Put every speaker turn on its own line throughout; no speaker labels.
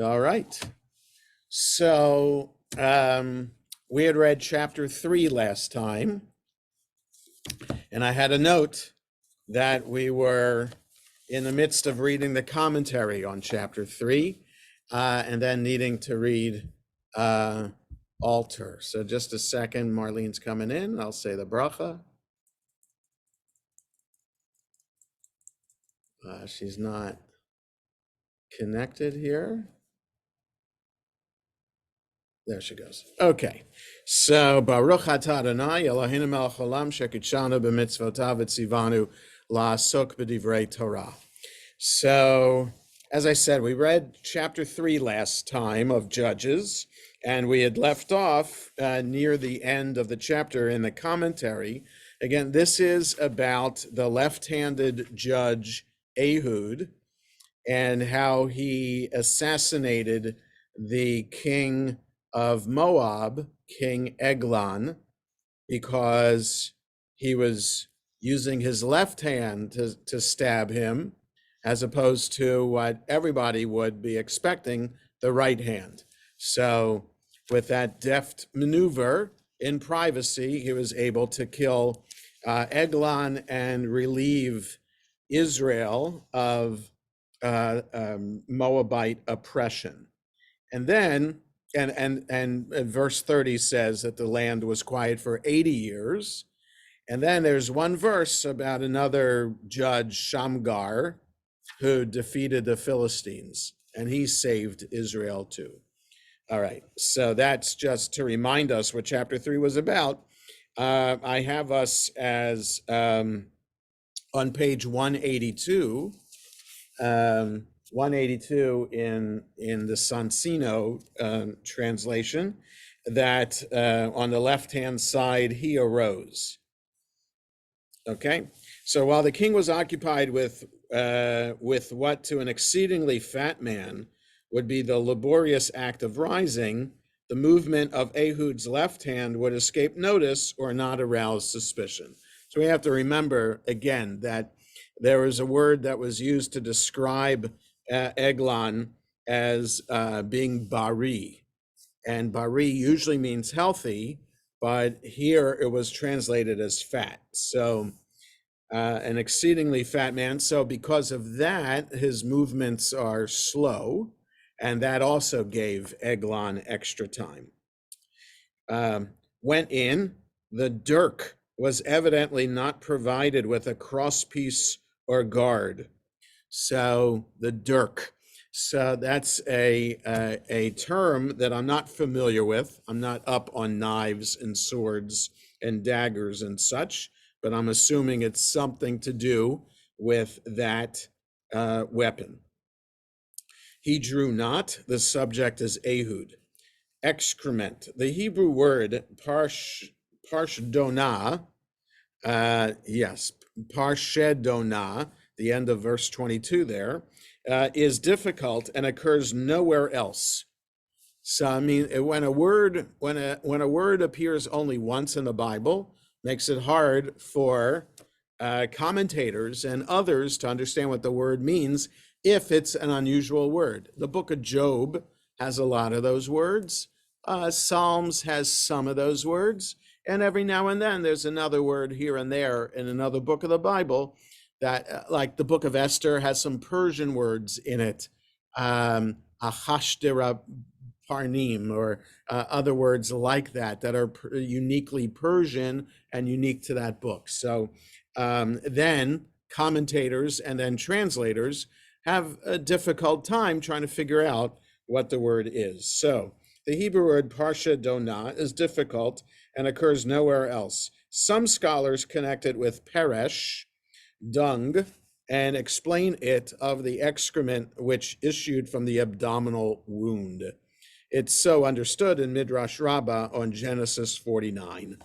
All right. So we had read chapter 3 last time, and I had a note that we were in the midst of reading the commentary on chapter 3 and then needing to read Altar. So just a second, Marlene's coming in. I'll say the bracha. She's not connected here. There she goes. Okay. So Baruch atah Adonai Eloheinu melech haolam shekidshanu b'mitzvotav v'tzivanu la'asok b'divrei Torah. So, as I said, we read chapter 3 last time of Judges, and we had left off near the end of the chapter in the commentary. Again, this is about the left-handed judge Ehud and how he assassinated the king of Moab, King Eglon, because he was using his left hand to stab him, as opposed to what everybody would be expecting, the right hand. So with that deft maneuver in privacy, he was able to kill Eglon and relieve Israel of Moabite oppression. And then, and verse 30 says that the land was quiet for 80 years. And then there's one verse about another judge, Shamgar, who defeated the Philistines, and he saved Israel too. All right, so that's just to remind us what chapter 3 was about. I have us as on page 182, 182 in the Sonsino translation, that on the left-hand side, he arose. Okay, so while the king was occupied with what to an exceedingly fat man would be the laborious act of rising, the movement of Ehud's left hand would escape notice or not arouse suspicion. So we have to remember again that there was a word that was used to describe Eglon as being bari, and bari usually means healthy, but here it was translated as fat. So an exceedingly fat man. So because of that, his movements are slow, and that also gave Eglon extra time. Went in, the dirk was evidently not provided with a crosspiece or guard. So the dirk. So that's a term that I'm not familiar with. I'm not up on knives and swords and daggers and such, but I'm assuming it's something to do with that weapon. He drew not, the subject is Ehud. Excrement, the Hebrew word parshedonah, parshedonah, the end of verse 22 there, is difficult and occurs nowhere else. So I mean, when a word appears only once in the Bible, makes it hard for commentators and others to understand what the word means if it's an unusual word. The book of Job has a lot of those words. Psalms has some of those words. And every now and then there's another word here and there in another book of the Bible that, like the book of Esther, has some Persian words in it. Ahashdera Parnim, or other words like that are uniquely Persian and unique to that book. So then commentators and then translators have a difficult time trying to figure out what the word is. So the Hebrew word parshedonah is difficult and occurs nowhere else. Some scholars connect it with peresh, dung, and explain it of the excrement which issued from the abdominal wound. It's so understood in Midrash Rabbah on Genesis 49.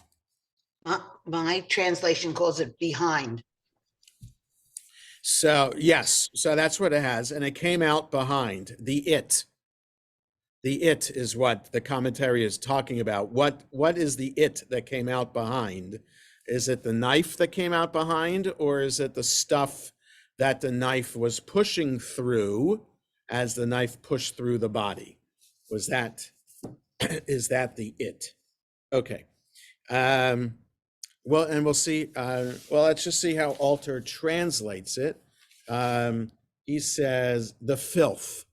My translation calls it behind.
So yes, so that's what it has, and it came out behind. The it is what the commentary is talking about. What is the it that came out behind? Is it the knife that came out behind, or is it the stuff that the knife was pushing through as the knife pushed through the body. Was that, is that the it? Okay. Well, and we'll see, well, let's just see how Alter translates it. He says, the filth.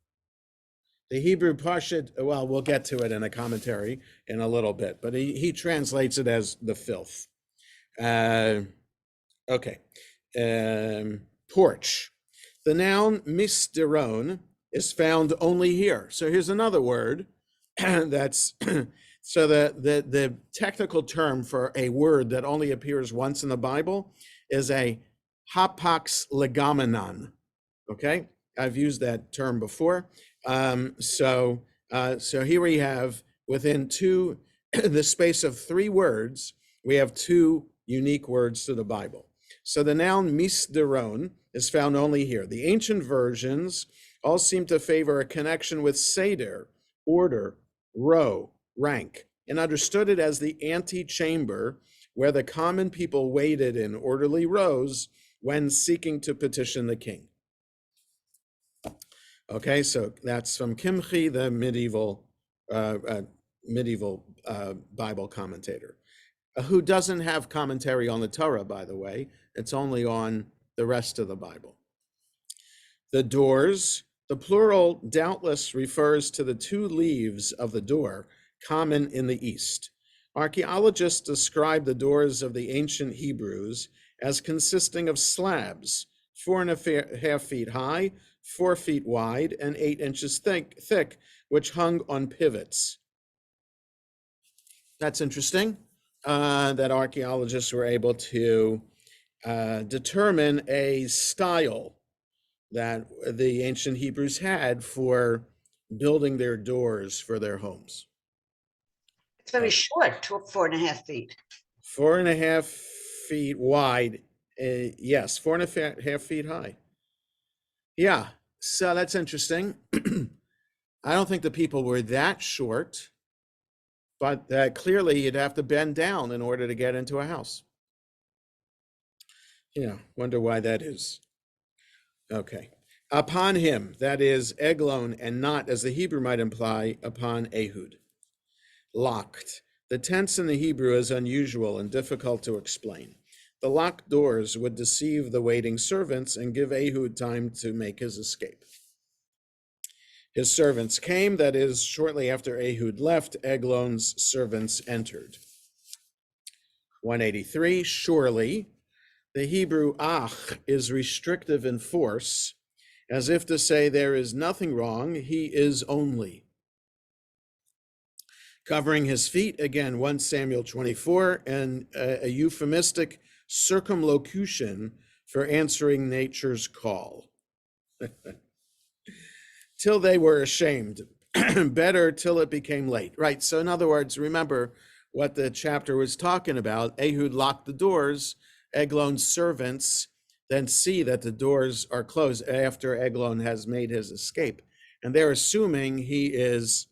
The Hebrew Pashut, well, we'll get to it in a commentary in a little bit, but he translates it as the filth. Okay. Porch. The noun misderon is found only here. So here's another word that's, so the technical term for a word that only appears once in the Bible is a hapax legomenon. Okay, I've used that term before. So here we have, within the space of 3 words, we have 2 unique words to the Bible. So the noun misderon is found only here. The ancient versions all seem to favor a connection with seder, order, row, rank, and understood it as the antechamber where the common people waited in orderly rows when seeking to petition the king. Okay, so that's from Kimchi, the medieval Bible commentator, who doesn't have commentary on the Torah, by the way. It's only on the rest of the Bible. The doors, the plural doubtless refers to the 2 leaves of the door common in the East. Archaeologists describe the doors of the ancient Hebrews as consisting of slabs, 4.5 feet high, 4 feet wide, and 8 inches thick, which hung on pivots. That's interesting, that archaeologists were able to determine a style that the ancient Hebrews had for building their doors for their homes.
It's very short, 4.5 feet.
4.5 feet wide. Yes, 4.5 feet high. Yeah, so that's interesting. I don't think the people were that short, but clearly you'd have to bend down in order to get into a house. Yeah, wonder why that is. Okay. Upon him, that is Eglon, and not, as the Hebrew might imply, upon Ehud. Locked. The tense in the Hebrew is unusual and difficult to explain. The locked doors would deceive the waiting servants and give Ehud time to make his escape. His servants came, that is, shortly after Ehud left, Eglon's servants entered. 183, surely. The Hebrew ach is restrictive in force, as if to say there is nothing wrong, he is only. Covering his feet, again, 1 Samuel 24, and a euphemistic circumlocution for answering nature's call. Till they were ashamed, better till it became late. Right, so in other words, remember what the chapter was talking about. Ehud locked the doors. Eglon's servants then see that the doors are closed after Eglon has made his escape. And they're assuming he is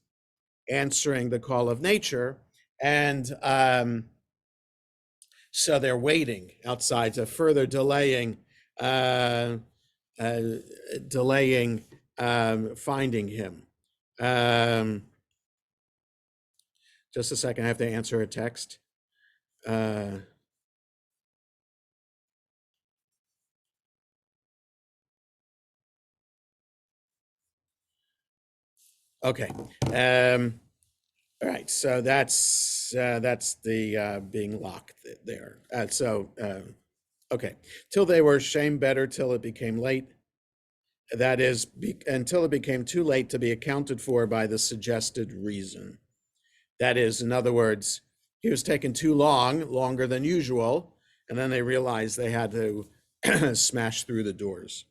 answering the call of nature. And so they're waiting outside, to further delaying finding him. Just a second, I have to answer a text. Okay. All right. So that's the being locked there. Okay. Till they were ashamed, better till it became late. That is, until it became too late to be accounted for by the suggested reason. That is, in other words, he was taking too long, longer than usual, and then they realized they had to smash through the doors.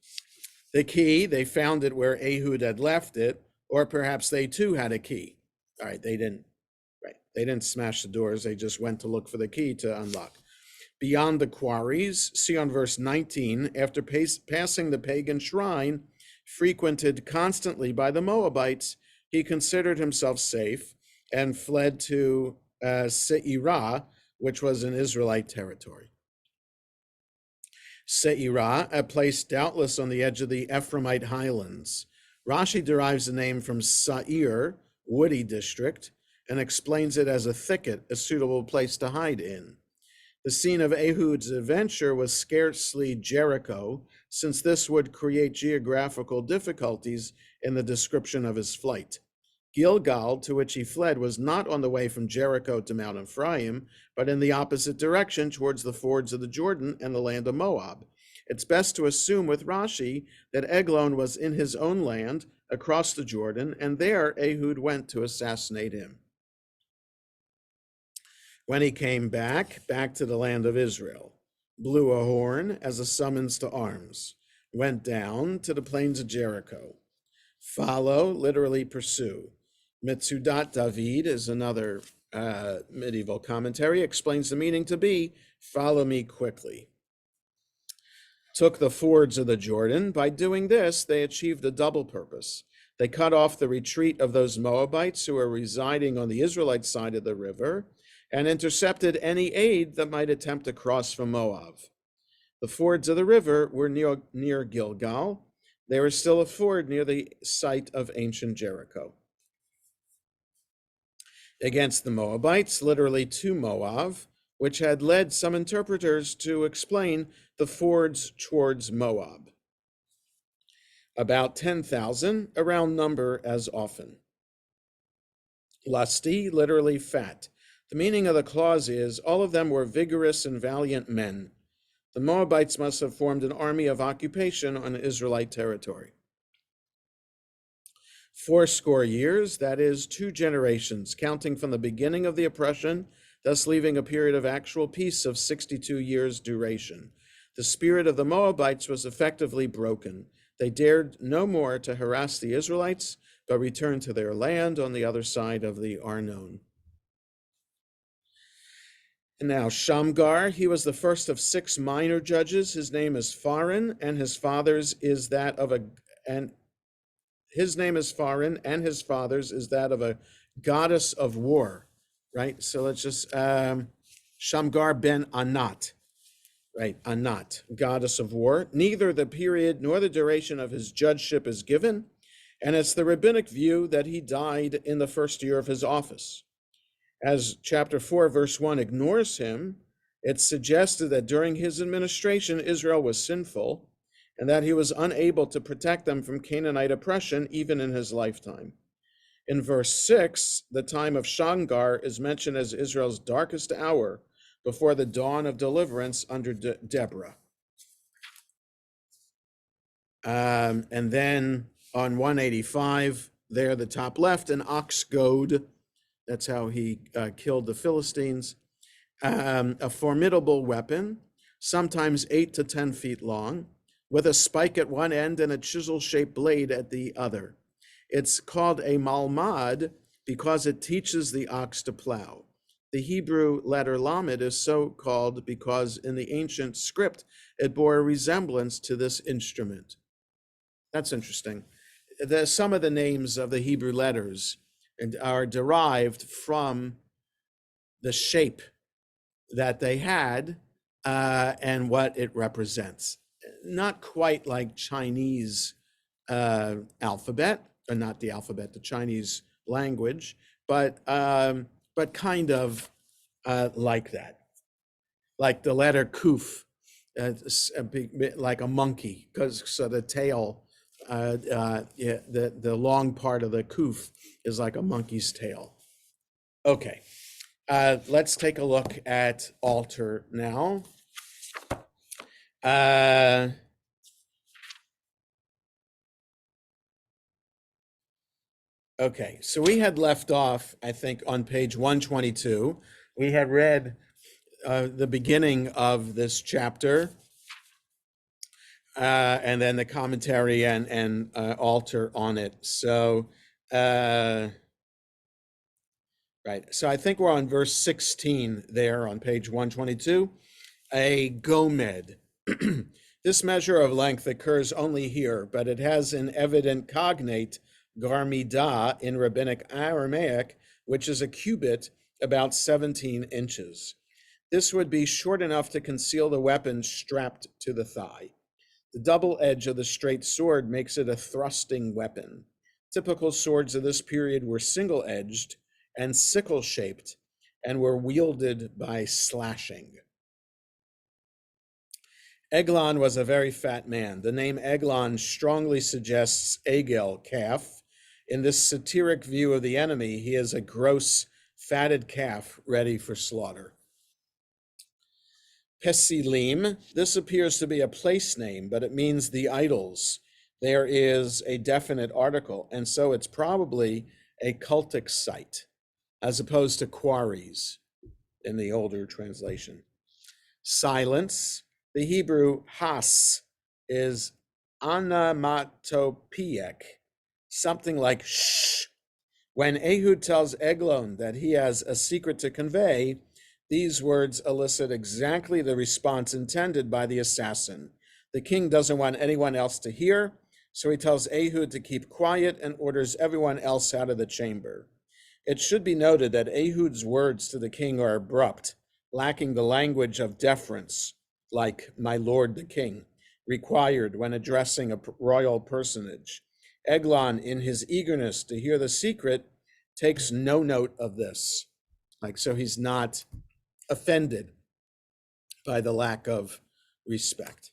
The key, they found it where Ehud had left it, or perhaps they too had a key. All right, they didn't smash the doors, they just went to look for the key to unlock. Beyond the quarries, see on verse 19, after passing the pagan shrine, frequented constantly by the Moabites, he considered himself safe and fled to Seirah, which was an Israelite territory. Seirah, a place doubtless on the edge of the Ephraimite highlands. Rashi derives the name from Sa'ir, woody district, and explains it as a thicket, a suitable place to hide in. The scene of Ehud's adventure was scarcely Jericho, since this would create geographical difficulties in the description of his flight. Gilgal, to which he fled, was not on the way from Jericho to Mount Ephraim, but in the opposite direction towards the fords of the Jordan and the land of Moab. It's best to assume with Rashi that Eglon was in his own land across the Jordan, and there Ehud went to assassinate him. When he came back to the land of Israel, blew a horn as a summons to arms, went down to the plains of Jericho. Follow, literally pursue. Mitzudat David is another medieval commentary, explains the meaning to be, follow me quickly. Took the fords of the Jordan. By doing this, they achieved a double purpose. They cut off the retreat of those Moabites who were residing on the Israelite side of the river and intercepted any aid that might attempt to cross from Moab. The fords of the river were near Gilgal. There is still a ford near the site of ancient Jericho. Against the Moabites, literally to Moab, which had led some interpreters to explain the fords towards Moab. About 10,000, a round number as often. Lasti, literally fat. The meaning of the clause is, all of them were vigorous and valiant men. The Moabites must have formed an army of occupation on Israelite territory. 80 years, that is 2 generations, counting from the beginning of the oppression, thus leaving a period of actual peace of 62 years duration. The spirit of the Moabites was effectively broken. They dared no more to harass the Israelites, but returned to their land on the other side of the Arnon. And now Shamgar, he was the first of 6 minor judges. His name is Pharan, and his father's is that of a goddess of war, right? So let's just, Shamgar ben Anat, right? Anat, goddess of war. Neither the period nor the duration of his judgeship is given, and it's the rabbinic view that he died in the first year of his office. As chapter 4, verse 1 ignores him, it's suggested that during his administration, Israel was sinful, and that he was unable to protect them from Canaanite oppression even in his lifetime. In verse 6, the time of Shamgar is mentioned as Israel's darkest hour before the dawn of deliverance under Deborah. And then on 185, there, the top left, an ox goad. That's how he killed the Philistines. A formidable weapon, sometimes 8 to 10 feet long, with a spike at one end and a chisel-shaped blade at the other. It's called a malmad because it teaches the ox to plow. The Hebrew letter lamed is so called because in the ancient script, it bore a resemblance to this instrument. That's interesting. Some of the names of the Hebrew letters are derived from the shape that they had and what it represents. Not quite like Chinese alphabet, or not the alphabet, the Chinese language, but kind of like that. Like the letter kuf, like a monkey, because so the tail, the long part of the kuf is like a monkey's tail. Okay, let's take a look at altar now. Okay, so we had left off, I think, on page 122. We had read the beginning of this chapter, and then the commentary and altar on it. So, right, so I think we're on verse 16 there on page 122. A gomed. This measure of length occurs only here, but it has an evident cognate garmidah in Rabbinic Aramaic, which is a cubit about 17 inches. This would be short enough to conceal the weapon strapped to the thigh. The double edge of the straight sword makes it a thrusting weapon. Typical swords of this period were single-edged and sickle-shaped and were wielded by slashing. Eglon was a very fat man. The name Eglon strongly suggests Egil, calf. In this satiric view of the enemy, he is a gross, fatted calf ready for slaughter. Pesilim, this appears to be a place name, but it means the idols. There is a definite article, and so it's probably a cultic site, as opposed to quarries in the older translation. Silence, the Hebrew has is onomatopoeic, something like shh. When Ehud tells Eglon that he has a secret to convey, these words elicit exactly the response intended by the assassin. The king doesn't want anyone else to hear, so he tells Ehud to keep quiet and orders everyone else out of the chamber. It should be noted that Ehud's words to the king are abrupt, lacking the language of deference, like my lord the king, required when addressing a royal personage. Eglon, in his eagerness to hear the secret, takes no note of this. So he's not offended by the lack of respect.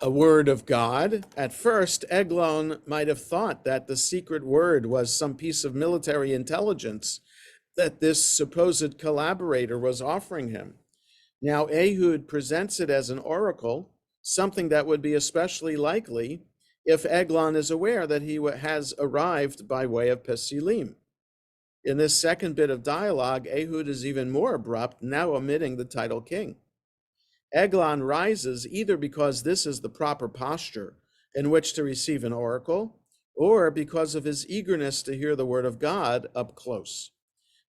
A word of God. At first, Eglon might have thought that the secret word was some piece of military intelligence that this supposed collaborator was offering him. Now, Ehud presents it as an oracle, something that would be especially likely if Eglon is aware that he has arrived by way of Pesilim. In this second bit of dialogue, Ehud is even more abrupt, now omitting the title king. Eglon rises either because this is the proper posture in which to receive an oracle, or because of his eagerness to hear the word of God up close.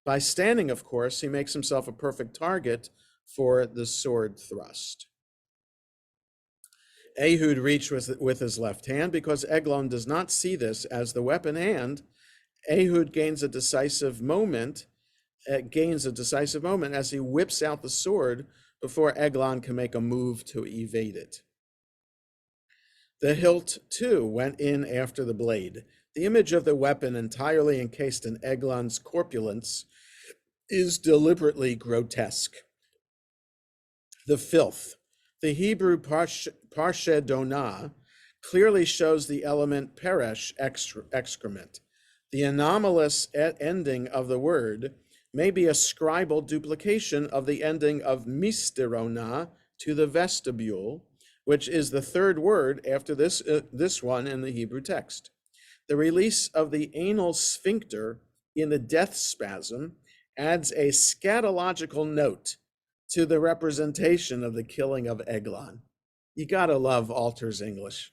By standing, of course, he makes himself a perfect target for the sword thrust. Ehud reached with his left hand because Eglon does not see this as the weapon hand. Ehud gains a decisive moment as he whips out the sword before Eglon can make a move to evade it. The hilt, too, went in after the blade. The image of the weapon entirely encased in Eglon's corpulence is deliberately grotesque. The filth. The Hebrew parshedonah clearly shows the element peresh, excrement. The anomalous ending of the word may be a scribal duplication of the ending of misterona to the vestibule, which is the third word after this one in the Hebrew text. The release of the anal sphincter in the death spasm adds a scatological note to the representation of the killing of Eglon. You gotta love Alter's English.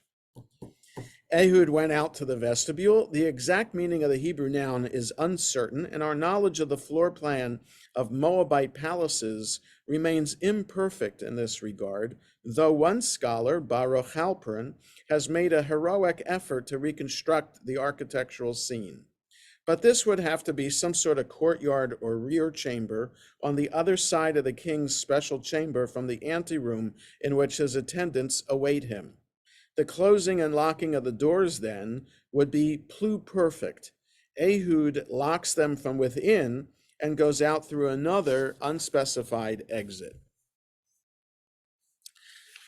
Ehud went out to the vestibule. The exact meaning of the Hebrew noun is uncertain, and our knowledge of the floor plan of Moabite palaces remains imperfect in this regard, though one scholar, Baruch Halpern, has made a heroic effort to reconstruct the architectural scene. But this would have to be some sort of courtyard or rear chamber on the other side of the king's special chamber from the anteroom in which his attendants await him. The closing and locking of the doors, then, would be pluperfect. Ehud locks them from within and goes out through another unspecified exit.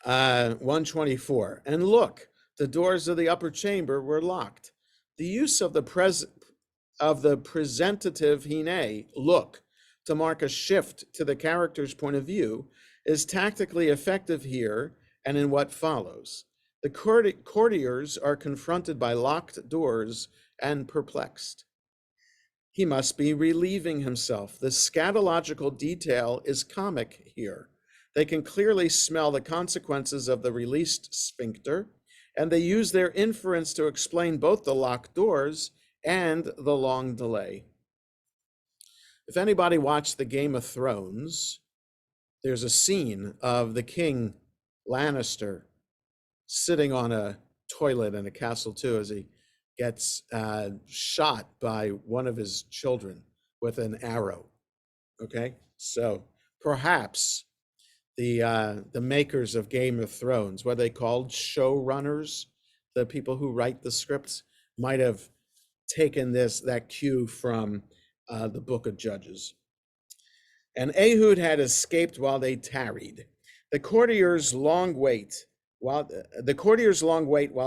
124. And look, the doors of the upper chamber were locked. The use of the presentative hine, look, to mark a shift to the character's point of view, is tactically effective here and in what follows. The courtiers are confronted by locked doors and perplexed. He must be relieving himself. The scatological detail is comic here. They can clearly smell the consequences of the released sphincter, and they use their inference to explain both the locked doors and the long delay. If anybody watched the Game of Thrones, there's a scene of the King Lannister sitting on a toilet in a castle too, as he gets shot by one of his children with an arrow. Okay, so Perhaps the makers of Game of Thrones, what they called showrunners, the people who write the scripts, might have taken that cue from the Book of Judges. And Ehud had escaped while they tarried. The courtiers long wait while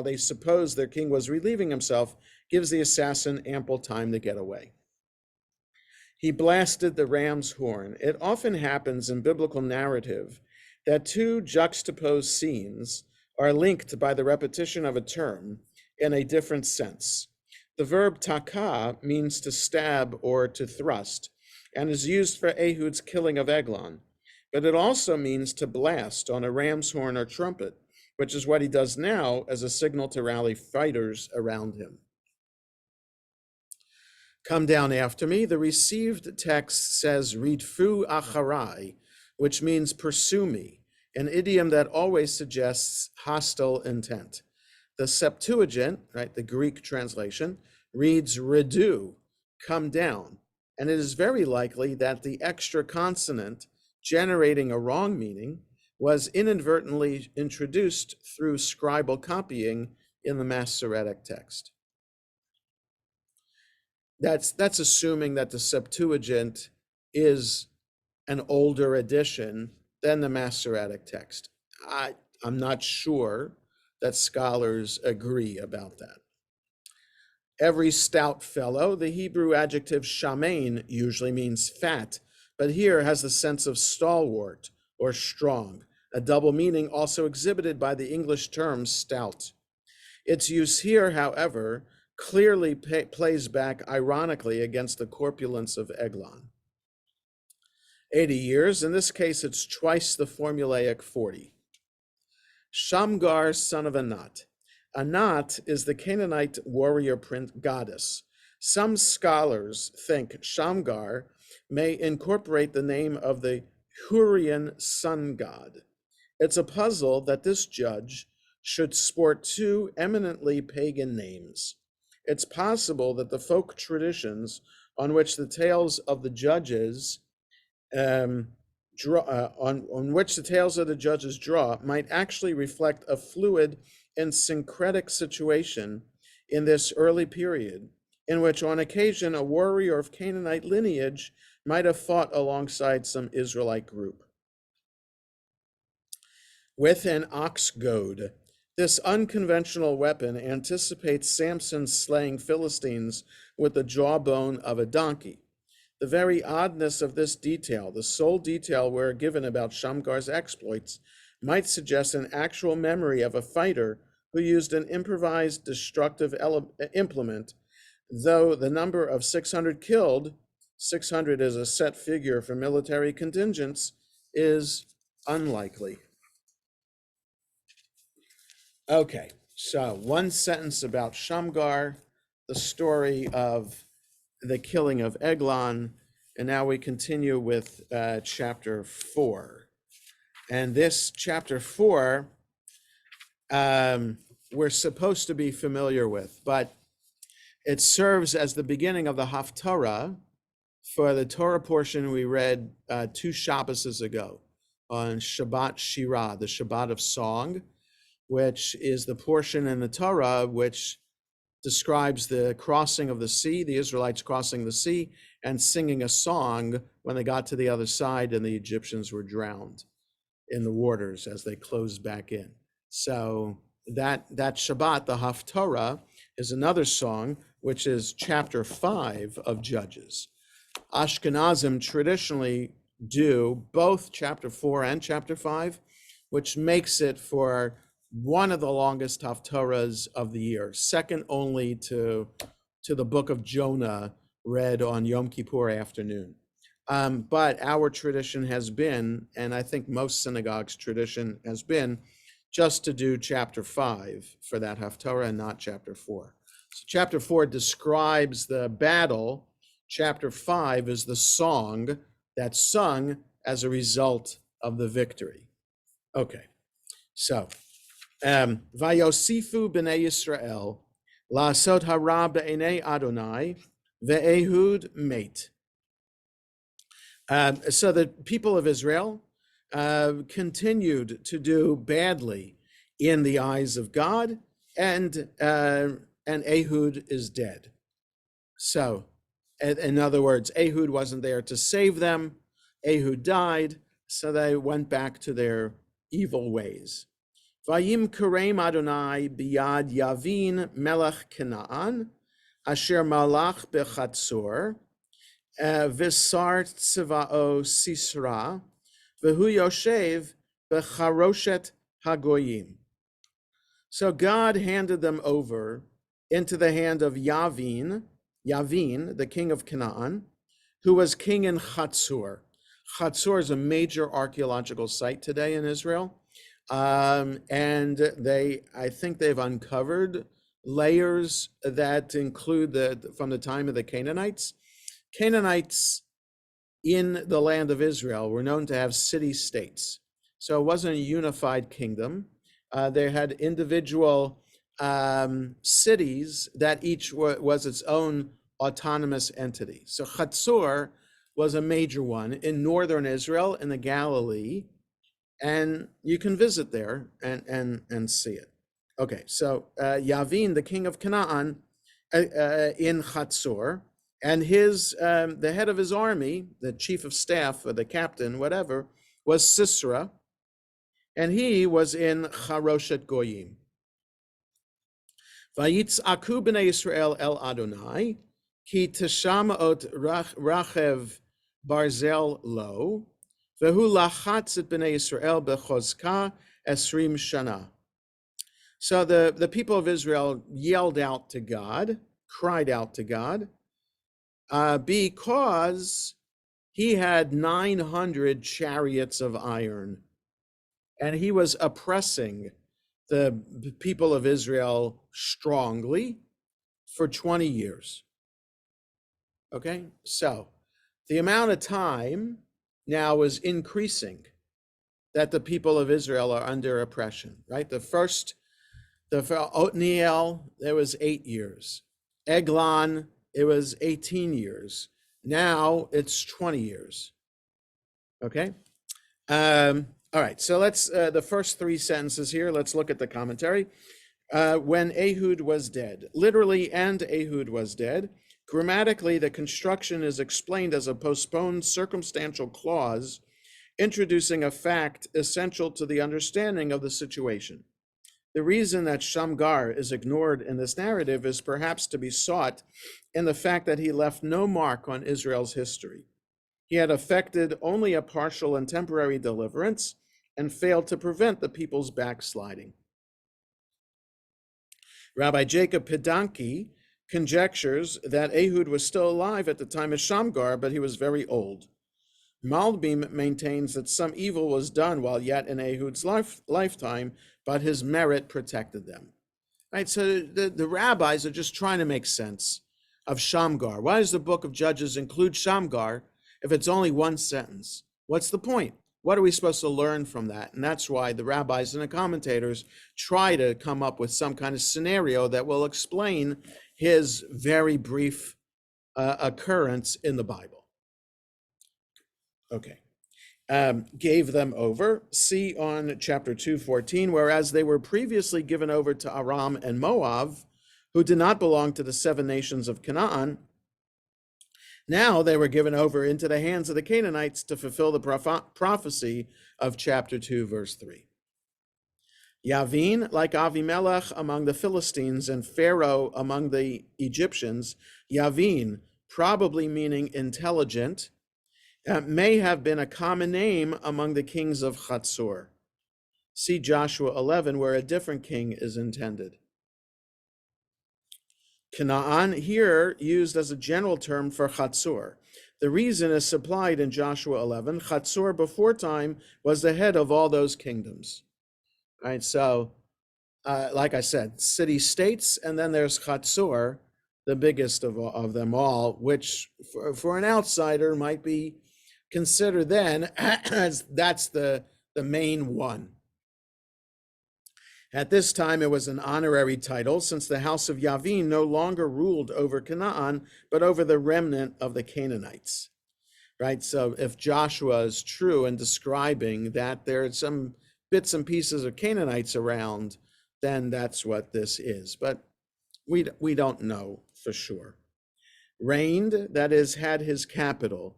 they suppose their king was relieving himself, gives the assassin ample time to get away. He blasted the ram's horn. It often happens in biblical narrative that two juxtaposed scenes are linked by the repetition of a term in a different sense. The verb taka means to stab or to thrust, and is used for Ehud's killing of Eglon. But it also means to blast on a ram's horn or trumpet, which is what he does now as a signal to rally fighters around him. Come down after me. The received text says, Ridfu acharai, which means pursue me, an idiom that always suggests hostile intent. The Septuagint, right, the Greek translation, reads ridu, come down, and it is very likely that the extra consonant generating a wrong meaning was inadvertently introduced through scribal copying in the Masoretic text. That's assuming that the Septuagint is an older edition than the Masoretic text. I'm not sure that scholars agree about that. Every stout fellow, the Hebrew adjective shamein usually means fat, but here has the sense of stalwart or strong, a double meaning also exhibited by the English term stout. Its use here, however, clearly plays back ironically against the corpulence of Eglon. 80 years, in this case, it's twice the formulaic 40. Shamgar, son of Anat. Anat is the Canaanite warrior goddess. Some scholars think Shamgar may incorporate the name of the Hurrian sun god. It's a puzzle that this judge should sport two eminently pagan names. It's possible that the folk traditions on which the tales of the judges draw might actually reflect a fluid and syncretic situation in this early period, in which on occasion a warrior of Canaanite lineage might have fought alongside some Israelite group. With an ox goad, this unconventional weapon anticipates Samson slaying Philistines with the jawbone of a donkey. The very oddness of this detail, the sole detail we're given about Shamgar's exploits, might suggest an actual memory of a fighter who used an improvised destructive implement, though the number of 600 killed, 600 is a set figure for military contingents, is unlikely. Okay, so one sentence about Shamgar, the story of the killing of Eglon, and now we continue with chapter 4. And this chapter 4, we're supposed to be familiar with, but it serves as the beginning of the Haftarah for the Torah portion we read 2 Shabboses ago on Shabbat Shirah, the Shabbat of Song, which is the portion in the Torah which describes the crossing of the sea, the Israelites crossing the sea and singing a song when they got to the other side and the Egyptians were drowned in the waters as they closed back in. So that Shabbat, the Haftarah, is another song, which is chapter 5 of Judges. Ashkenazim traditionally do both chapter 4 and chapter 5, which makes it for one of the longest Haftarahs of the year, second only to the book of Jonah read on Yom Kippur afternoon. But our tradition has been, and I think most synagogues' tradition has been, just to do chapter 5 for that Haftarah and not chapter 4. So chapter 4 describes the battle. Chapter 5 is the song that's sung as a result of the victory. Okay, so Vayosifu b'nei Yisrael la'asot hara b'einei Adonai ve'ehud mate. So the people of Israel continued to do badly in the eyes of God, and Ehud is dead. So, in other words, Ehud wasn't there to save them. Ehud died, so they went back to their evil ways. Vayim Karem Adonai biyad Yavin melech Canaan, asher malach bechatzor, Visar Tzivao Sisra, Vehu Yoshev Becharoshet Hagoyim. So God handed them over into the hand of Yavin, the king of Canaan, who was king in Chatzor. Chatzor is a major archaeological site today in Israel. And I think they've uncovered layers that include from the time of the Canaanites. Canaanites in the land of Israel were known to have city-states. So it wasn't a unified kingdom. They had individual cities that each was its own autonomous entity. So Chatzor was a major one in northern Israel in the Galilee, and you can visit there and see it. Okay, so Yavin, the king of Canaan, in Chatzor, and the head of his army, the chief of staff or the captain, whatever, was Sisera, and he was in Charoshet Goyim. Vayitz'aku b'nei Yisrael el Adonai, ki teshamot rachev barzel lo, vehu lachatz et b'nei Yisrael bechozka esrim shana. So the people of Israel yelled out to God, cried out to God, because he had 900 chariots of iron, and he was oppressing the people of Israel strongly for 20 years. Okay, so the amount of time now is increasing that the people of Israel are under oppression, right? The Othniel, there was 8 years. Eglon, it was 18 years. Now it's 20 years. Okay. All right. So let's, the first 3 sentences here, let's look at the commentary. When Ehud was dead, literally, and Ehud was dead. Grammatically, the construction is explained as a postponed circumstantial clause, introducing a fact essential to the understanding of the situation. The reason that Shamgar is ignored in this narrative is perhaps to be sought in the fact that he left no mark on Israel's history. He had effected only a partial and temporary deliverance and failed to prevent the people's backsliding. Rabbi Jacob Pedanki conjectures that Ehud was still alive at the time of Shamgar, but he was very old. Malbim maintains that some evil was done while yet in Ehud's lifetime, but his merit protected them. Right, so the rabbis are just trying to make sense of Shamgar. Why does the book of Judges include Shamgar if it's only one sentence? What's the point? What are we supposed to learn from that? And that's why the rabbis and the commentators try to come up with some kind of scenario that will explain his very brief occurrence in the Bible. Okay. Gave them over, see on chapter 2:14, whereas they were previously given over to Aram and Moab, who did not belong to the 7 nations of Canaan. Now they were given over into the hands of the Canaanites to fulfill the prophecy of chapter 2, verse 3. Yavin, like Avimelech among the Philistines and Pharaoh among the Egyptians, Yavin, probably meaning intelligent, may have been a common name among the kings of Chatzor. See Joshua 11, where a different king is intended. Canaan here used as a general term for Chatzor. The reason is supplied in Joshua 11. Chatzor before time was the head of all those kingdoms. All right, so like I said, city-states, and then there's Chatzor, the biggest of them all, which for an outsider might be considered then as that's the main one. At this time, it was an honorary title, since the house of Yavin no longer ruled over Canaan, but over the remnant of the Canaanites. right? So if Joshua is true in describing that there are some bits and pieces of Canaanites around, then that's what this is. But we don't know for sure. Reigned, that is, had his capital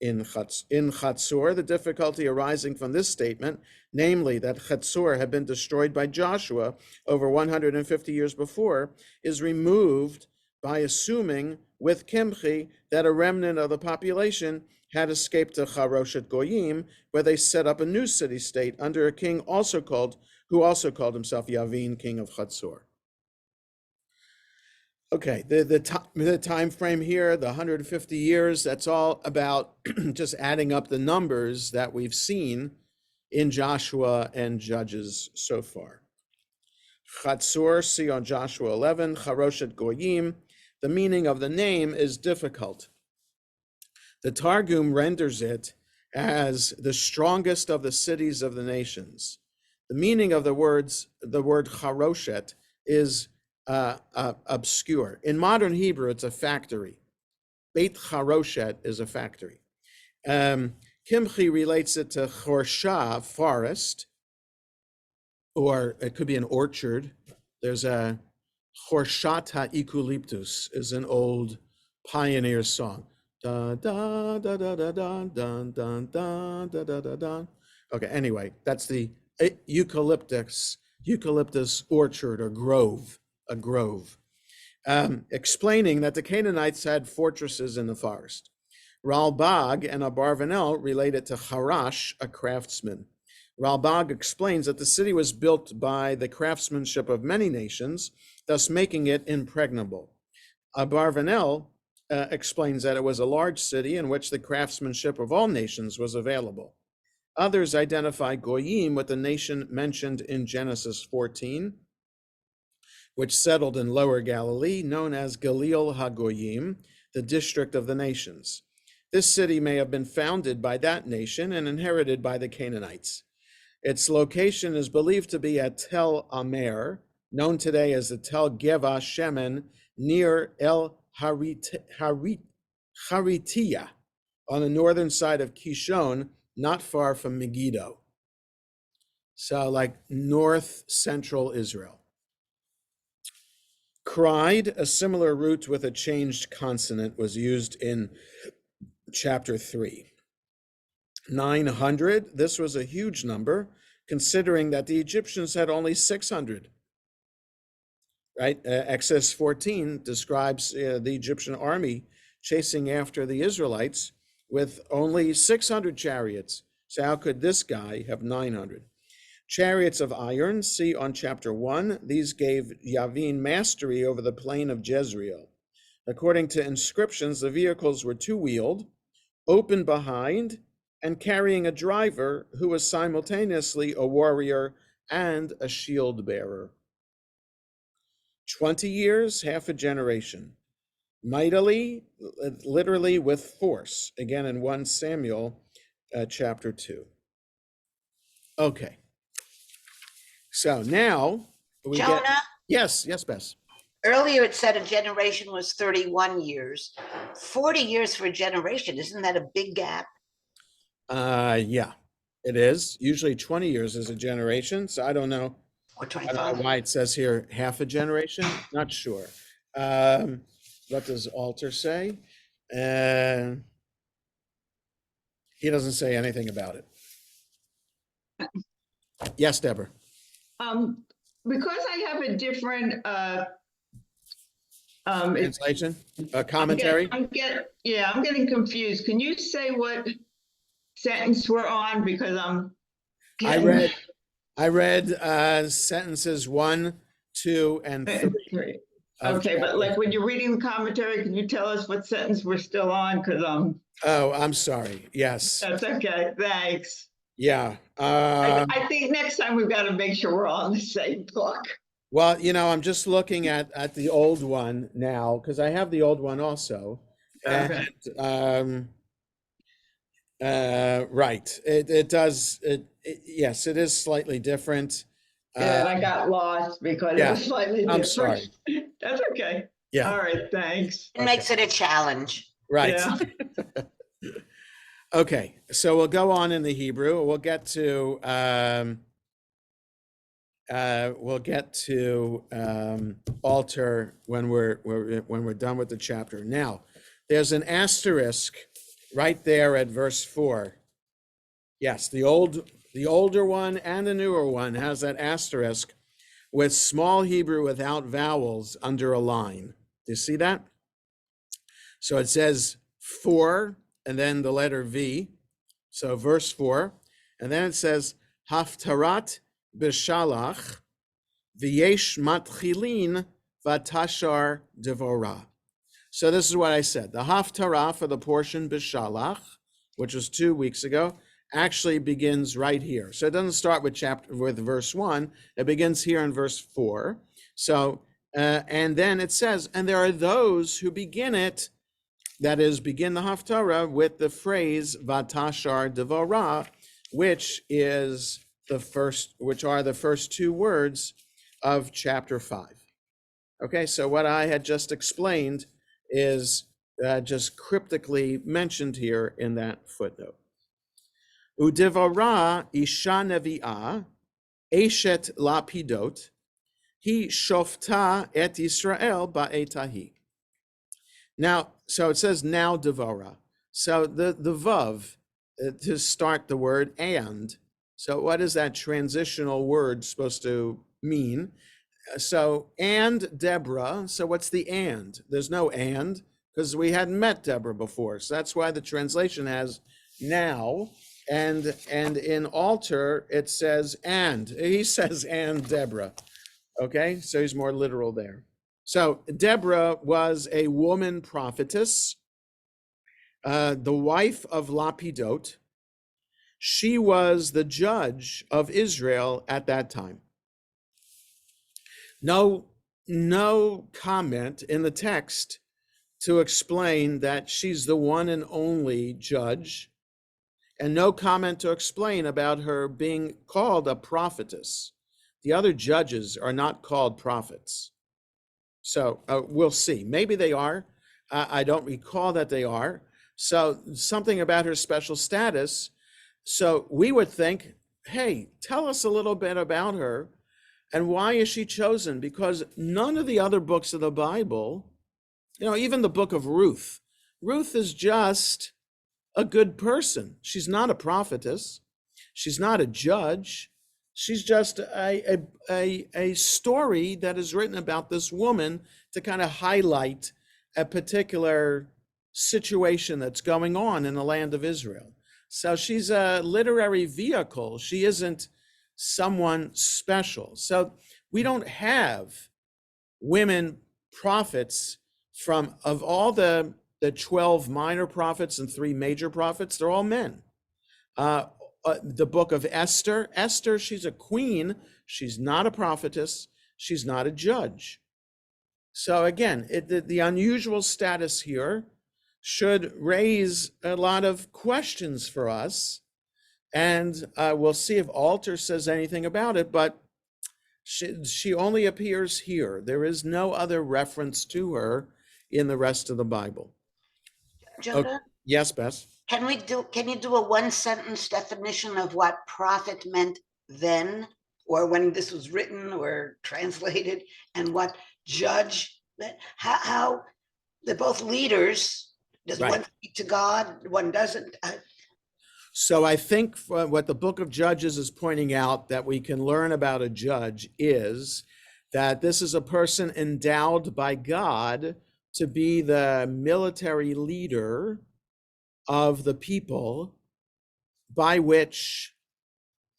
in Chatzor. The difficulty arising from this statement, namely that Chatzor had been destroyed by Joshua over 150 years before, is removed by assuming with Kimchi that a remnant of the population had escaped to Charoshet Goyim, where they set up a new city-state under a king who also called himself Yavin, king of Chatzor. Okay, the time frame here, the 150 years, that's all about just adding up the numbers that we've seen in Joshua and Judges so far. Chatzor, see on Joshua 11, Charoshet Goyim. The meaning of the name is difficult. The Targum renders it as the strongest of the cities of the nations. The meaning of the word Charoshet is obscure. In modern Hebrew, it's a factory. Beit Charoshet is a factory. Kimchi relates it to Chorsha, forest, or it could be an orchard. There's a Chorshat HaEucalyptus is an old pioneer song. Da da da da da da da da da da da da da. Okay, anyway, that's the eucalyptus orchard or grove, a grove, explaining that the Canaanites had fortresses in the forest. Ralbag and Abarvanel relate it to Harash, a craftsman. Ralbag explains that the city was built by the craftsmanship of many nations, thus making it impregnable. Abarvanel explains that it was a large city in which the craftsmanship of all nations was available. Others identify Goyim with the nation mentioned in Genesis 14, which settled in Lower Galilee, known as Galil HaGoyim, the district of the nations. This city may have been founded by that nation and inherited by the Canaanites. Its location is believed to be at Tel Amer, known today as the Tel Geva Shemen, near El Haritiyah, on the northern side of Kishon, not far from Megiddo. So like north central Israel. Cried, a similar root with a changed consonant, was used in chapter 3. 900, this was a huge number, considering that the Egyptians had only 600. Right? Exodus 14 describes the Egyptian army chasing after the Israelites with only 600 chariots. So how could this guy have 900? Chariots of iron, see on chapter 1, these gave Yavin mastery over the plain of Jezreel. According to inscriptions, the vehicles were two-wheeled, open behind, and carrying a driver who was simultaneously a warrior and a shield bearer. 20 years, half a generation. Mightily, literally with force, again in 1 Samuel chapter 2. Okay. So now we
Jonah,
Yes, Bess.
earlier it said a generation was 31 years. 40 years for a generation, isn't that a big gap?
Yeah, it is. Usually 20 years is a generation, so I don't know.
Or
I don't
25?
know why it says here half a generation. Not sure. What does Alter say? He doesn't say anything about it. Yes, Deborah.
Because I have a different
Translation, commentary.
I'm getting confused. Can you say what sentence we're on? Because
I read sentences 1, 2, and 3.
Okay, but like when you're reading the commentary, can you tell us what sentence we're still on? Because
Oh, I'm sorry. Yes.
that's okay. Thanks.
Yeah.
I think next time we've got to make sure we're all on the same book.
Well, I'm just looking at the old one now because I have the old one also.
Okay.
And right. It does. Yes, it is slightly different.
Yeah, I got lost because it was slightly different.
I'm sorry.
That's okay.
Yeah.
All right, thanks.
It makes it a challenge.
Right.
Yeah.
Okay, so we'll go on in the Hebrew. We'll get to altar when we're done with the chapter. Now, there's an asterisk right there at verse 4. Yes, the older one and the newer one has that asterisk with small Hebrew without vowels under a line. Do you see that? So it says 4 and then the letter V. So verse 4, and then it says Haftarat Bishalach V'yesh Matchilin Vatashar Devora. So this is what I said. The Haftarah for the portion Bishalach, which was 2 weeks ago, actually begins right here. So it doesn't start with verse 1. It begins here in verse 4. So and then it says, and there are those who begin it, that is, begin the Haftarah with the phrase Vatashar Devora, which are the first 2 words of chapter 5. Okay, so what I had just explained is just cryptically mentioned here in that footnote. Udevara isha nevi'ah, eshet lapidot, he shofta et Israel ba'etahi. Now, so it says now devara. So the vav to start the word and. So what is that transitional word supposed to mean? So and Deborah. So what's the and? There's no and because we hadn't met Deborah before. So that's why the translation has now. And in altar it says and. He says and Deborah. Okay, so he's more literal there. So Deborah was a woman prophetess, the wife of Lapidot. She was the judge of Israel at that time. No comment in the text to explain that she's the one and only judge, and no comment to explain about her being called a prophetess. The other judges are not called prophets. So we'll see. Maybe they are. I don't recall that they are. So something about her special status. So we would think, hey, tell us a little bit about her. And why is she chosen? Because none of the other books of the Bible, even the book of Ruth is just a good person. She's not a prophetess. She's not a judge. She's just a story that is written about this woman to kind of highlight a particular situation that's going on in the land of Israel. So she's a literary vehicle. She isn't someone special. So we don't have women prophets of all the 12 minor prophets and 3 major prophets, they're all men. The book of Esther, she's a queen. She's not a prophetess. She's not a judge. So again, the unusual status here should raise a lot of questions for us. And we'll see if altar says anything about it, but she only appears here. There is no other reference to her in the rest of the Bible.
Jonah,
Yes, Bess?
can you do a 1-sentence definition of what prophet meant then, or when this was written or translated, and what judge meant? How they're both leaders. Does
Right.
one speak to God? One doesn't.
So I think what the book of Judges is pointing out that we can learn about a judge is that this is a person endowed by God to be the military leader of the people, by which,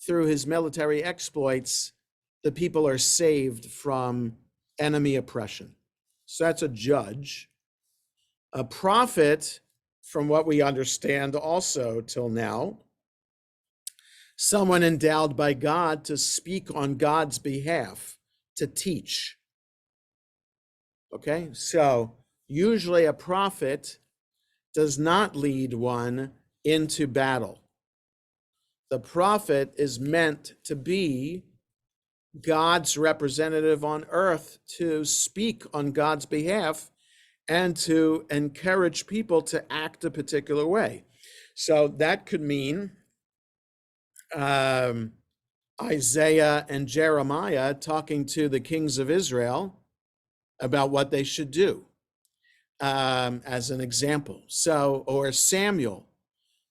through his military exploits, the people are saved from enemy oppression. So that's a judge. A prophet, from what we understand also till now, someone endowed by God to speak on God's behalf, to teach. Okay, so usually a prophet does not lead one into battle. The prophet is meant to be God's representative on earth, to speak on God's behalf and to encourage people to act a particular way. So that could mean Isaiah and Jeremiah talking to the kings of Israel about what they should do, as an example. So, or Samuel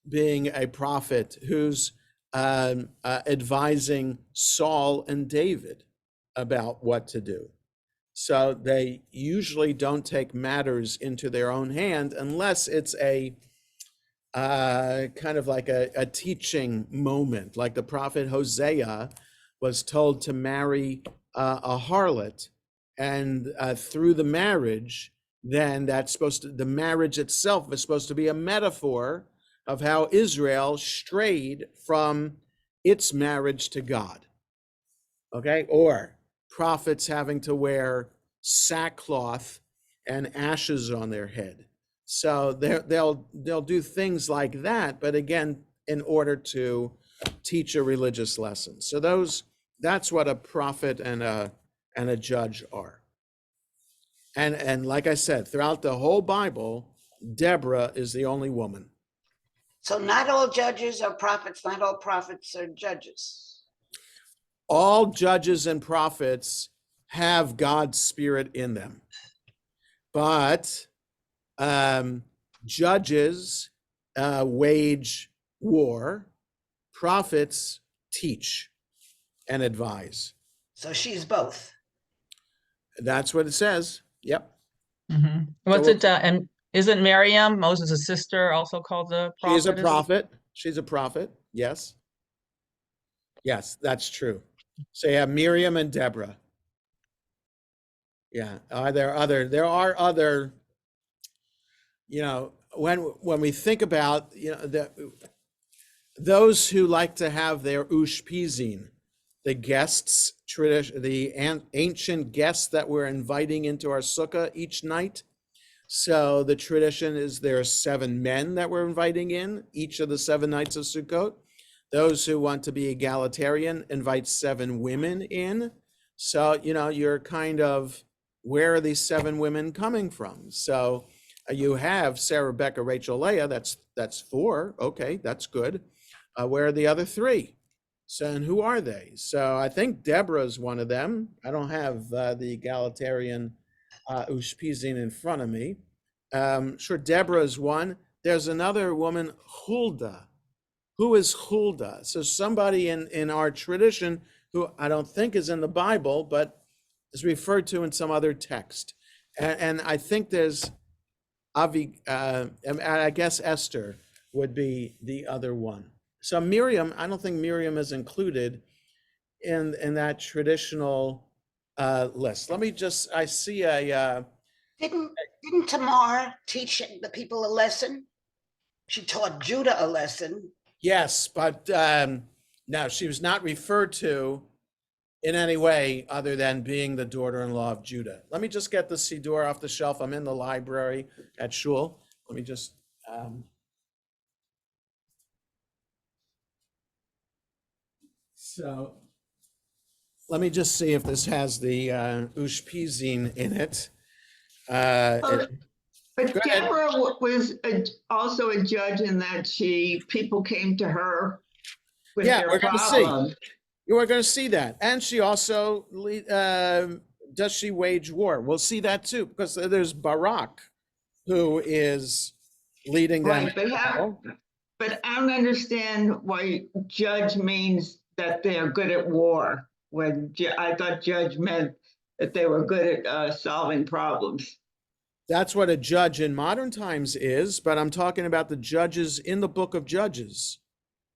being a prophet who's advising Saul and David about what to do. So they usually don't take matters into their own hand unless it's a kind of like a teaching moment, like the prophet Hosea was told to marry a harlot, and through the marriage, then the marriage itself is supposed to be a metaphor of how Israel strayed from its marriage to God. Okay, or prophets having to wear sackcloth and ashes on their head. So they'll do things like that, but again, in order to teach a religious lesson. So that's what a prophet and a judge are. And like I said, throughout the whole Bible, Deborah is the only woman.
So not all judges are prophets, not all prophets are judges.
All judges and prophets have God's spirit in them, but judges wage war, prophets teach and advise.
So she's both.
That's what it says. Yep.
What's
So-
it, and isn't Miriam, Moses' sister, also called the
She's a
prophetess?
prophet. She's a prophet. Yes. Yes, that's true. So you have Miriam and Deborah. Yeah. There are other, when we think about, those who like to have their ushpizin, the guests, the ancient guests that we're inviting into our sukkah each night. So the tradition is there are 7 men that we're inviting in each of the 7 nights of Sukkot. Those who want to be egalitarian invite 7 women in. So, you're kind of, where are these 7 women coming from? So you have Sarah, Rebecca, Rachel, Leah, that's 4. Okay, that's good. Where are the other 3? So, and who are they? So I think Deborah's one of them. I don't have the egalitarian ushpizin in front of me. Sure, Deborah is one. There's another woman, Huldah. Who is Huldah? So somebody in our tradition who I don't think is in the Bible, but is referred to in some other text. And I think there's I guess Esther would be the other one. So Miriam, I don't think Miriam is included in that traditional list. Let me just, I see
Didn't Tamar teach the people a lesson? She taught Judah a lesson.
yes, but no, she was not referred to in any way other than being the daughter-in-law of Judah. Let me just get the Siddur off the shelf. I'm in the library at Shul. Let me just, so let me just see if this has the ushpizin in it.
But
Go ahead.
Deborah was also a judge in that people came to her with
Yeah,
their
we're gonna see.
problems.
You are going to see that. And she also, does she wage war? We'll see that too, because there's Barak, who is leading them.
Right, but I don't understand why judge means that they're good at war. When I thought judge meant that they were good at solving problems.
That's what a judge in modern times is, but I'm talking about the judges in the book of Judges,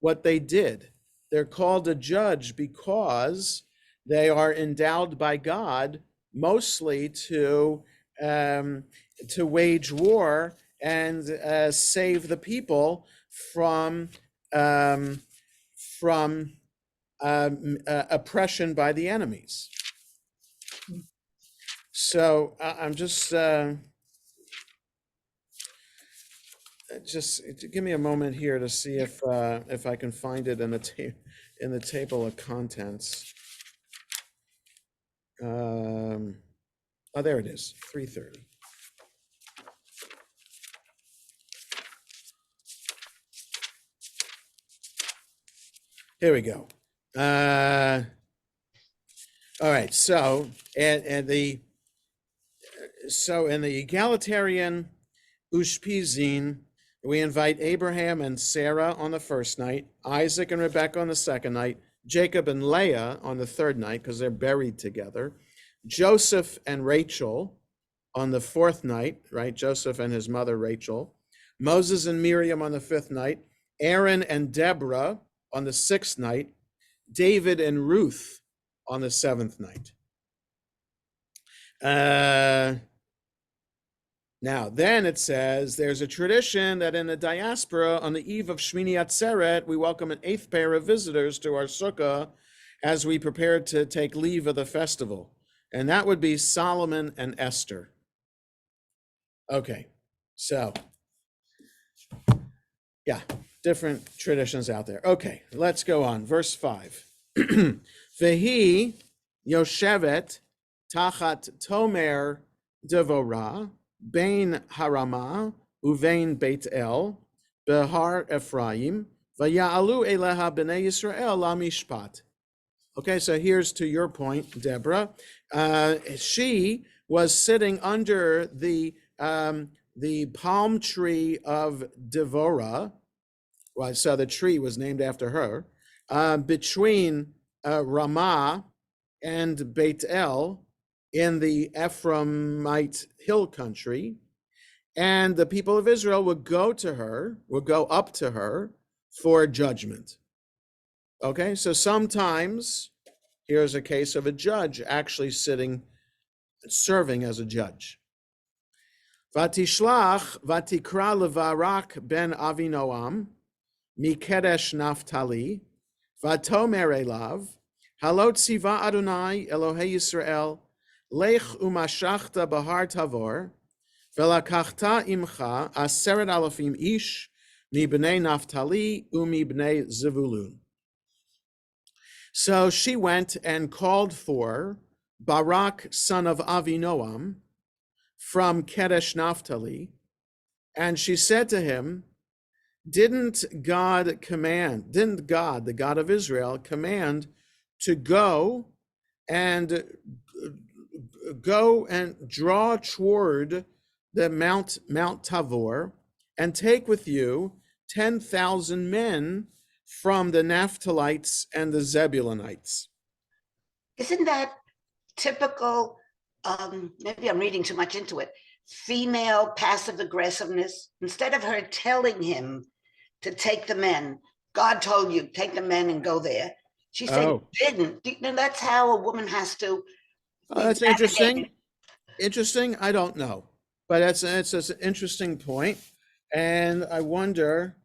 what they did. They're called a judge because they are endowed by God mostly to wage war and save the people from oppression by the enemies. So I'm just give me a moment here to see if I can find it in the table of contents. Oh, there it is, 330. Here we go. All right. So, and the so in the egalitarian Ushpizin, we invite Abraham and Sarah on the first night, Isaac and Rebekah on the second night, Jacob and Leah on the third night because they're buried together, Joseph and Rachel on the fourth night, right? Joseph and his mother Rachel, Moses and Miriam on the fifth night, Aaron and Deborah on the sixth night, David and Ruth on the seventh night. Now, then it says there's a tradition that in the diaspora, on the eve of Shmini Atzeret, we welcome an eighth pair of visitors to our sukkah as we prepare to take leave of the festival. And that would be Solomon and Esther. Okay, so, yeah, different traditions out there. Okay, let's go on. Verse 5. Vehi Yoshevet Tachat Tomer Devorah. Bein Harama uvein Beit El behar Ephraim vaya'alu eleha b'nei Yisrael lamishpat. Okay, so here's to your point, Deborah. She was sitting under the palm tree of Devorah. Well, so the tree was named after her, between Ramah and Beit El, in the Ephraimite hill country, and the people of Israel would go up to her for judgment. Okay, so sometimes here's a case of a judge actually serving as a judge. Vatishlach vatikra levarak ben Avinoam mikedesh Naphtali vatomer elav halot tziva Adonai Elohei Yisrael Lech umashachta bahar tavor, velakachta imcha 10,000 ish mibnei Naphtali umibnei Zevulun. So she went and called for Barak, son of Avinoam, from Kedesh Naphtali, and she said to him, didn't God, the God of Israel, command to go and draw toward the Mount Tabor and take with you 10,000 men from the Naphtalites and the Zebulunites?
Isn't that typical, maybe I'm reading too much into it, female passive aggressiveness? Instead of her telling him to take the men, God told you, take the men and go there. She said, didn't. That's how a woman has to.
That's interesting. Interesting. I don't know, but it's an interesting point, and I wonder.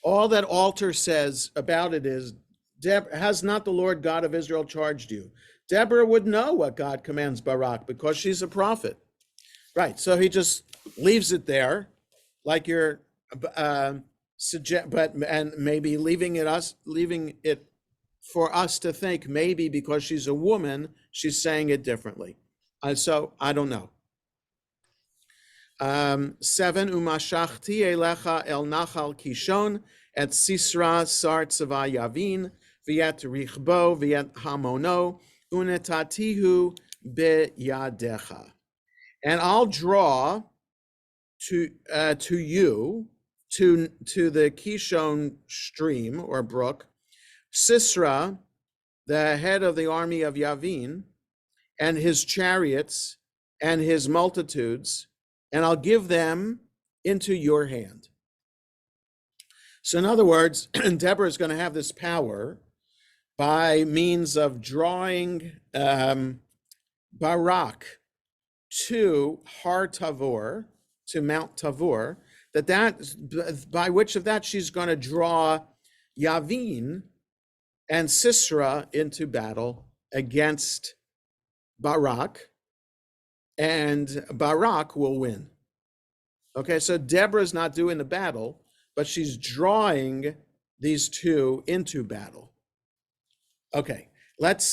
All that Alter says about it is, has not the Lord God of Israel charged you? Deborah would know what God commands Barak because she's a prophet, right? So he just leaves it there, like you're and maybe leaving it for us to think maybe because she's a woman, she's saying it differently. So I don't know. 7, umashachti elecha el nachal Kishon et Sisra sar tzava Yavin v'yet richbo v'yet hamono unetatihu beyadecha. And I'll draw to you to the Kishon stream or brook, Sisra, the head of the army of Yavin, and his chariots and his multitudes, and I'll give them into your hand. So in other words, Deborah is going to have this power by means of drawing Barak to Har Tavor, to Mount Tavor, that by which of that she's going to draw Yavin and Sisera into battle against Barak, and Barak will win. Okay, so Deborah's not doing the battle, but she's drawing these two into battle. Okay,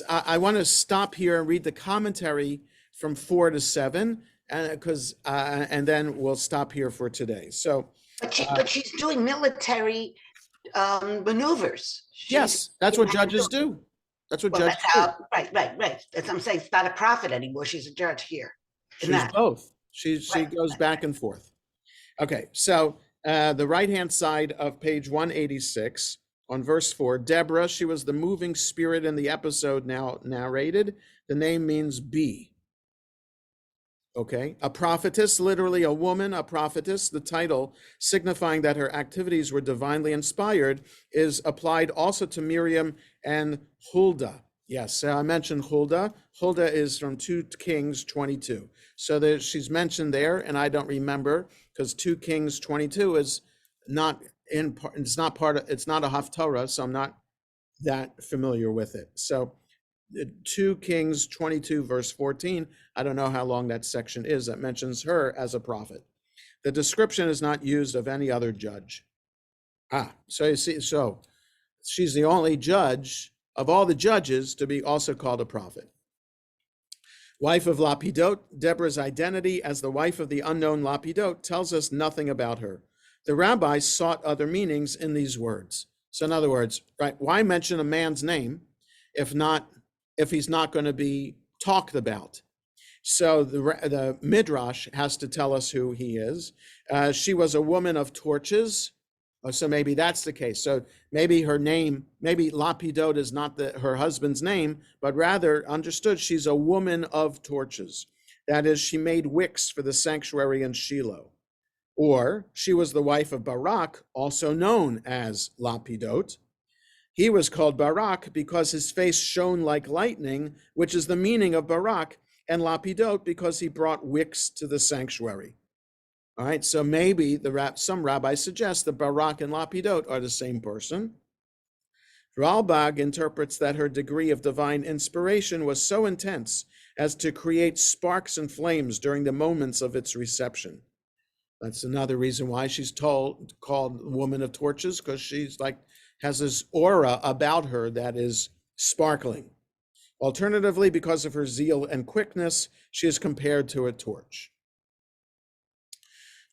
I want to stop here and read the commentary from 4 to 7, and then we'll stop here for today. So
But she's doing military maneuvers.
Yes, that's what judges do. That's what
Well,
judges
that's
do.
how, right. That's what I'm saying. It's not a prophet anymore. She's a judge here. In
She's
that.
both. She
Right.
goes back and forth. Okay, so the right-hand side of page 186 on verse 4, Deborah, she was the moving spirit in the episode now narrated. The name means bee. Okay, a prophetess, literally a woman, a prophetess. The title, signifying that her activities were divinely inspired, is applied also to Miriam and Huldah. Yes, I mentioned Huldah. Huldah is from 2 Kings 22. So she's mentioned there, and I don't remember because 2 Kings 22 is not in. It's not part of. It's not a Haftarah, so I'm not that familiar with it. So 2 Kings 22 verse 14, I don't know how long that section is, that mentions her as a prophet. The description is not used of any other judge. So you see, so she's the only judge of all the judges to be also called a prophet. Wife of Lapidot, Deborah's identity as the wife of the unknown Lapidot tells us nothing about her. The rabbis sought other meanings in these words. So in other words, right, why mention a man's name if he's not going to be talked about? So the Midrash has to tell us who he is. She was a woman of torches. So maybe that's the case. So maybe her name, maybe Lapidot is not her husband's name, but rather understood she's a woman of torches. That is, she made wicks for the sanctuary in Shiloh. Or she was the wife of Barak, also known as Lapidot. He was called Barak because his face shone like lightning, which is the meaning of Barak, and Lapidot because he brought wicks to the sanctuary. All right, so maybe some rabbis suggest that Barak and Lapidot are the same person. Ralbag interprets that her degree of divine inspiration was so intense as to create sparks and flames during the moments of its reception. That's another reason why she's called Woman of Torches, because she's has this aura about her that is sparkling. Alternatively, because of her zeal and quickness, she is compared to a torch.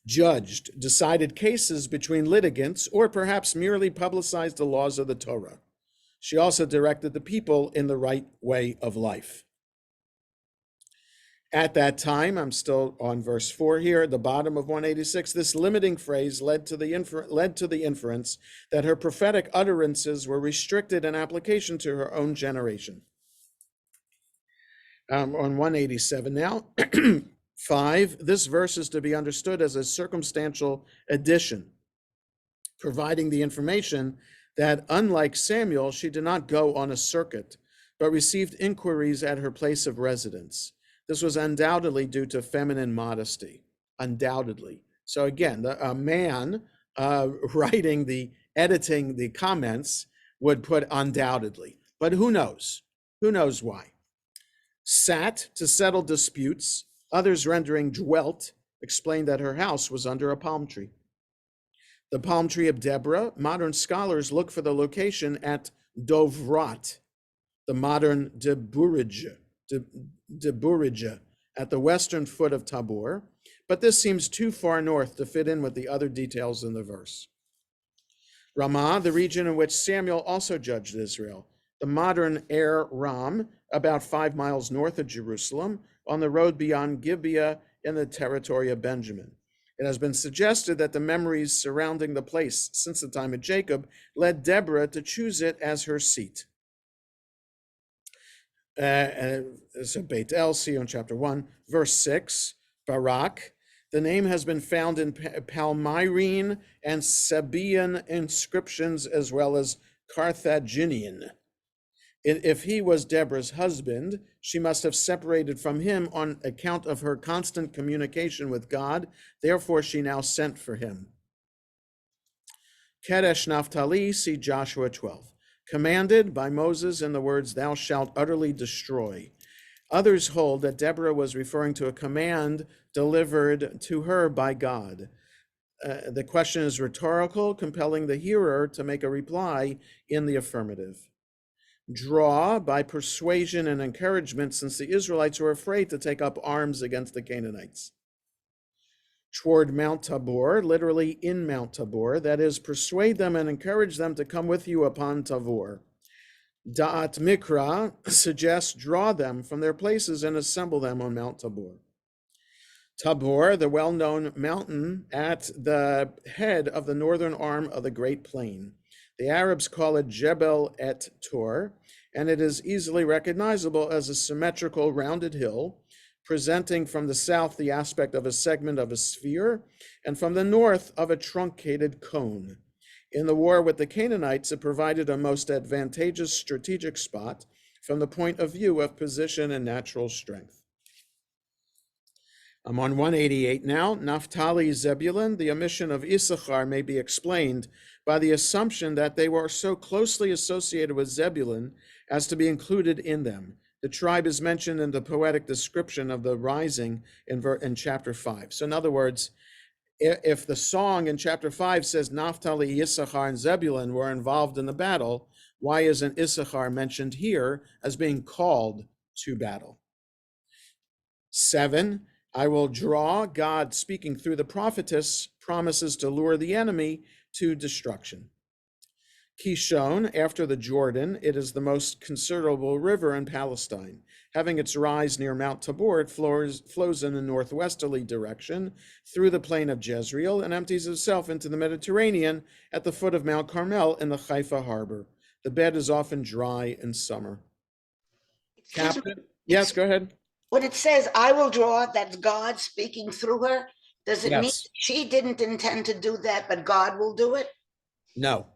Judged, decided cases between litigants, or perhaps merely publicized the laws of the Torah. She also directed the people in the right way of life. At that time, I'm still on verse 4 here, at the bottom of 186, this limiting phrase led to the inference that her prophetic utterances were restricted in application to her own generation. On 187 now, 5, this verse is to be understood as a circumstantial addition, providing the information that, unlike Samuel, she did not go on a circuit, but received inquiries at her place of residence. This was undoubtedly due to feminine modesty, undoubtedly. So again, a man editing the comments would put undoubtedly, but who knows? Who knows why? Sat to settle disputes, others rendering dwelt, explained that her house was under a palm tree. The palm tree of Deborah, modern scholars look for the location at Dovrat, the modern Deburija, at the western foot of Tabor, but this seems too far north to fit in with the other details in the verse. Ramah, the region in which Samuel also judged Israel, the modern Er Ram, about 5 miles north of Jerusalem, on the road beyond Gibeah in the territory of Benjamin. It has been suggested that the memories surrounding the place since the time of Jacob led Deborah to choose it as her seat. So Beit El, see on chapter 1, verse 6, Barak. The name has been found in Palmyrene and Sabaean inscriptions as well as Carthaginian. If he was Deborah's husband, she must have separated from him on account of her constant communication with God. Therefore, she now sent for him. Kedesh Naphtali, see Joshua 12. Commanded by Moses in the words, "Thou shalt utterly destroy." Others hold that Deborah was referring to a command delivered to her by God. The question is rhetorical, compelling the hearer to make a reply in the affirmative. Draw by persuasion and encouragement, since the Israelites were afraid to take up arms against the Canaanites. toward Mount Tabor, literally in Mount Tabor, that is, persuade them and encourage them to come with you upon Tabor. Da'at Mikra suggests draw them from their places and assemble them on Mount Tabor. Tabor, the well-known mountain at the head of the northern arm of the Great Plain. The Arabs call it Jebel et Tor, and it is easily recognizable as a symmetrical rounded hill, presenting from the south the aspect of a segment of a sphere, and from the north of a truncated cone. In the war with the Canaanites, it provided a most advantageous strategic spot from the point of view of position and natural strength. I'm on 188 now. Naphtali, Zebulun, the omission of Issachar may be explained by the assumption that they were so closely associated with Zebulun as to be included in them. The tribe is mentioned in the poetic description of the rising in chapter 5. So in other words, if the song in chapter 5 says Naphtali, Issachar, and Zebulun were involved in the battle, why isn't Issachar mentioned here as being called to battle? 7, I will draw. God, speaking through the prophetess, promises to lure the enemy to destruction. Kishon, after the Jordan, it is the most considerable river in Palestine. Having its rise near Mount Tabor, it flows in a northwesterly direction through the plain of Jezreel and empties itself into the Mediterranean at the foot of Mount Carmel in the Haifa harbor. The bed is often dry in summer.
Excuse me.
Captain, yes, go ahead.
When it says, I will draw, that's God speaking through her. Does it mean
Yes.
she didn't intend to do that, but God will do it?
No,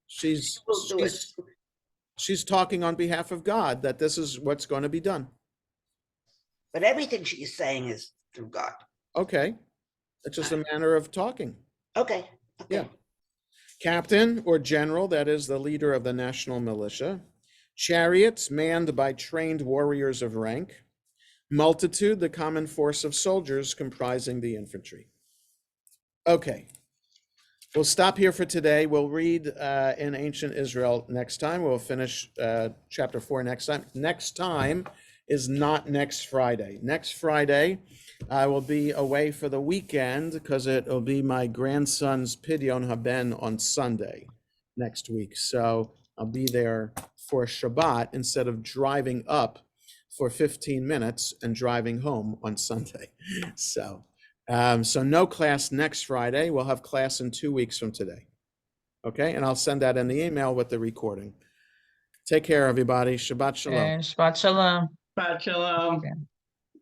she's
Will do it.
she's talking on behalf of God that this is what's going to be done.
But everything she's saying is through God.
Okay, it's just a manner of talking.
Okay.
Yeah. Captain or general, that is the leader of the national militia. Chariots manned by trained warriors of rank. Multitude, the common force of soldiers comprising the infantry. Okay, we'll stop here for today. We'll read in Ancient Israel next time. We'll finish chapter 4 next time. Next time is not next Friday. Next Friday, I will be away for the weekend because it will be my grandson's Pidyon Haben on Sunday next week. So I'll be there for Shabbat instead of driving up for 15 minutes and driving home on Sunday. So no class next Friday. We'll have class in 2 weeks from today. Okay, and I'll send that in the email with the recording. Take care, everybody. Shabbat shalom.
Okay, Shabbat Shalom.
Shabbat shalom.
Okay.